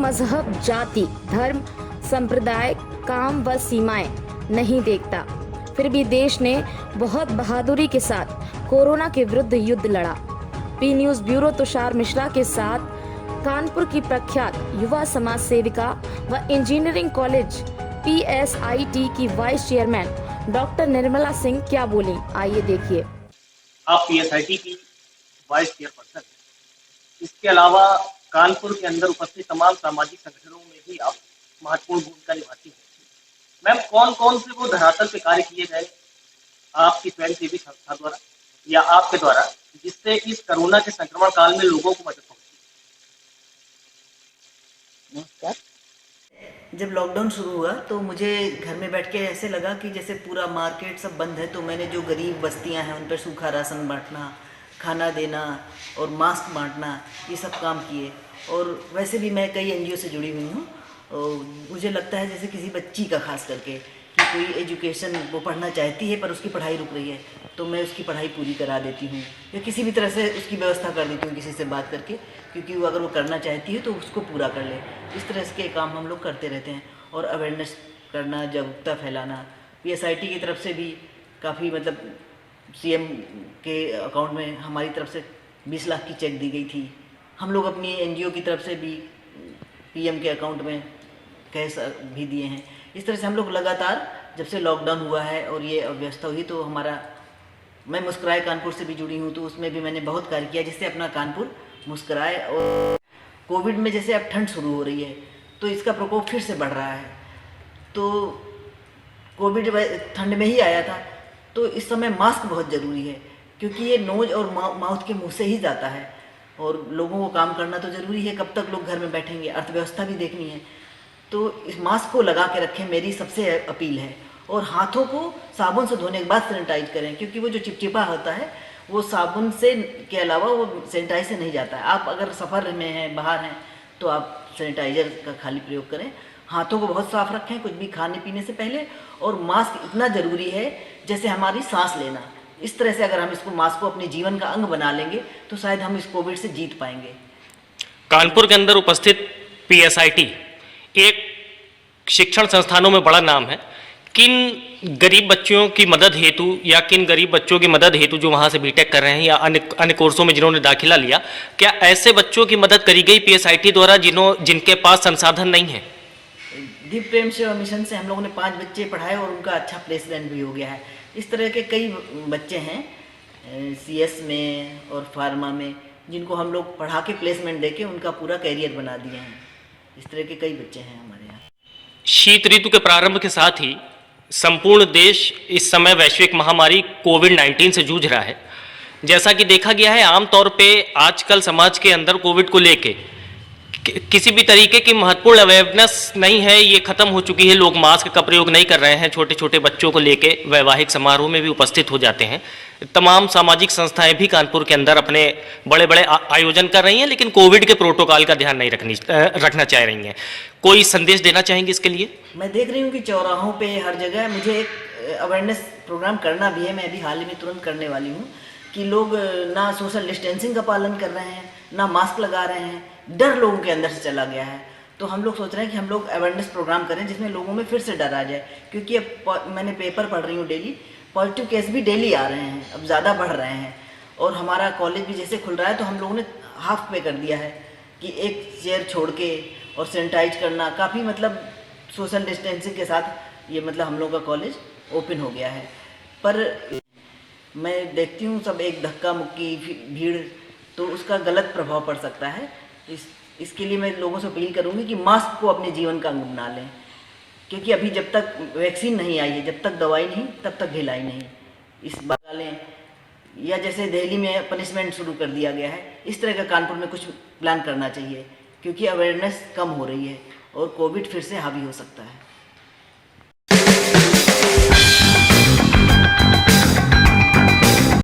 मजहब, जाति, धर्म, संप्रदाय, काम व सीमाएं नहीं देखता। फिर भी देश ने बहुत बहादुरी के साथ कोरोना के विरुद्ध युद्ध लड़ा। P news bureau Tushar Mishra के साथ कानपुर की प्रख्यात युवा समाज सेविका व इंजीनियरिंग कॉलेज PSIT की vice chairman doctor Nirmala Singh क्या बोली, आइए देखिए। आप PSIT की वाइस चेयरपर्सन हैं। इसके अलावा कानपुर के अंदर उपस्थित तमाम सामाजिक संगठनों में भी आप महत्वपूर्ण भूमिका निभाती हैं। मैम, कौन कौन से वो धरातल पे कार्य किए गए आपकी स्वयंसेवी संस्था द्वारा या आपके द्वारा, जिससे इस कोरोना के संक्रमण काल में लोगों को मदद पहुंची? नमस्कार। जब लॉकडाउन शुरू हुआ तो मुझे घर में बैठ के ऐसे लगा कि जैसे पूरा मार्केट सब बंद है, तो मैंने जो गरीब बस्तियां हैं उन पर सूखा राशन बांटना, खाना देना और मास्क बांटना, ये सब काम किए। और वैसे भी मैं कई NGO से जुड़ी हुई हूँ और मुझे लगता है जैसे किसी बच्ची का खास करके कि कोई एजुकेशन वो पढ़ना चाहती है पर उसकी पढ़ाई रुक रही है, तो मैं उसकी पढ़ाई पूरी करा देती हूँ या किसी भी तरह से उसकी व्यवस्था कर देती हूँ किसी से बात करके, क्योंकि वो अगर वो करना चाहती है तो उसको पूरा कर ले। इस तरह के काम हम लोग करते रहते हैं। और अवेयरनेस करना, जागरूकता फैलाना, PSIT की तरफ से भी काफ़ी मतलब CM के अकाउंट में हमारी तरफ से 20 लाख की चेक दी गई थी। हम लोग अपनी NGO की तरफ से भी PM के अकाउंट में कैश भी दिए हैं। इस तरह से हम लोग लगातार, जब से लॉकडाउन हुआ है और ये अव्यवस्था हुई, तो मैं मुस्कुराए कानपुर से भी जुड़ी हूँ, तो उसमें भी मैंने बहुत कार्य किया जिससे अपना कानपुर मुस्कुराए। और कोविड में जैसे अब ठंड शुरू हो रही है तो इसका प्रकोप फिर से बढ़ रहा है। तो कोविड ठंड में ही आया था, तो इस समय मास्क बहुत ज़रूरी है, क्योंकि ये नोज और माउथ के मुंह से ही जाता है और लोगों को काम करना तो ज़रूरी है। कब तक लोग घर में बैठेंगे, अर्थव्यवस्था भी देखनी है। तो इस मास्क को लगा के रखें, मेरी सबसे अपील है। और हाथों को साबुन से धोने के बाद सैनिटाइज करें, क्योंकि वो जो चिपचिपा होता है वो साबुन से के अलावा वो सैनिटाइज से नहीं जाता है। आप अगर सफ़र में हैं, बाहर हैं, तो आप सैनिटाइज़र का खाली प्रयोग करें। हाथों को बहुत साफ रखें कुछ भी खाने पीने से पहले। और मास्क इतना ज़रूरी है जैसे हमारी सांस लेना। इस तरह से अगर हम इसको मास्क को अपने जीवन का अंग बना लेंगे तो शायद हम इस कोविड से जीत पाएंगे। कानपुर के अंदर उपस्थित PSIT एक शिक्षण संस्थानों में बड़ा नाम है। किन गरीब बच्चों की मदद हेतु या किन गरीब बच्चों की मदद हेतु जो वहाँ से BTech कर रहे हैं या अन्य कोर्सों में जिन्होंने दाखिला लिया, क्या ऐसे बच्चों की मदद करी गई PSIT द्वारा जिनके पास संसाधन नहीं है? दीप प्रेम सेवा मिशन से हम लोगों ने 5 बच्चे पढ़ाए और उनका अच्छा प्लेसमेंट भी हो गया है। इस तरह के कई बच्चे हैं CS में और फार्मा में, जिनको हम लोग पढ़ा के प्लेसमेंट देके उनका पूरा कैरियर बना दिए हैं। इस तरह के कई बच्चे हैं हमारे यहाँ। शीत ऋतु के प्रारंभ के साथ ही संपूर्ण देश इस समय वैश्विक महामारी कोविड-19 से जूझ रहा है। जैसा कि देखा गया है, आमतौर पे आजकल समाज के अंदर कोविड को लेके किसी भी तरीके की महत्वपूर्ण अवेयरनेस नहीं है, ये खत्म हो चुकी है। लोग मास्क का प्रयोग नहीं कर रहे हैं। छोटे छोटे बच्चों को लेके वैवाहिक समारोह में भी उपस्थित हो जाते हैं। तमाम सामाजिक संस्थाएं भी कानपुर के अंदर अपने बड़े बड़े आयोजन कर रही हैं, लेकिन कोविड के प्रोटोकॉल का ध्यान नहीं रखना चाह रही हैं। कोई संदेश देना चाहेंगे इसके लिए? मैं देख रही हूँ कि चौराहों पे हर जगह मुझे एक अवेयरनेस प्रोग्राम करना भी है। मैं अभी हाल ही में तुरंत करने वाली हूँ कि लोग ना सोशल डिस्टेंसिंग का पालन कर रहे हैं, ना मास्क लगा रहे हैं। डर लोगों के अंदर से चला गया है। तो हम लोग सोच रहे हैं कि हम लोग अवेयरनेस प्रोग्राम करें जिसमें लोगों में फिर से डर आ जाए, क्योंकि अब मैंने पेपर पढ़ रही हूँ डेली, पॉजिटिव केस भी डेली आ रहे हैं, अब ज़्यादा बढ़ रहे हैं। और हमारा कॉलेज भी जैसे खुल रहा है तो हम लोगों ने हाफ पे कर दिया है कि एक चेयर छोड़ के और सैनिटाइज करना, काफ़ी मतलब सोशल डिस्टेंसिंग के साथ ये मतलब हम लोग का कॉलेज ओपन हो गया है। पर मैं देखती हूँ सब एक धक्का मुक्की भीड़, तो उसका गलत प्रभाव पड़ सकता है। इसके लिए मैं लोगों से अपील करूँगी कि मास्क को अपने जीवन का अंग बना लें, क्योंकि अभी जब तक वैक्सीन नहीं आई है, जब तक दवाई नहीं, तब तक ढिलाई नहीं। इस बात लें, या जैसे दिल्ली में पनिशमेंट शुरू कर दिया गया है, इस तरह का कानपुर में कुछ प्लान करना चाहिए, क्योंकि अवेयरनेस कम हो रही है और कोविड फिर से हावी हो सकता है।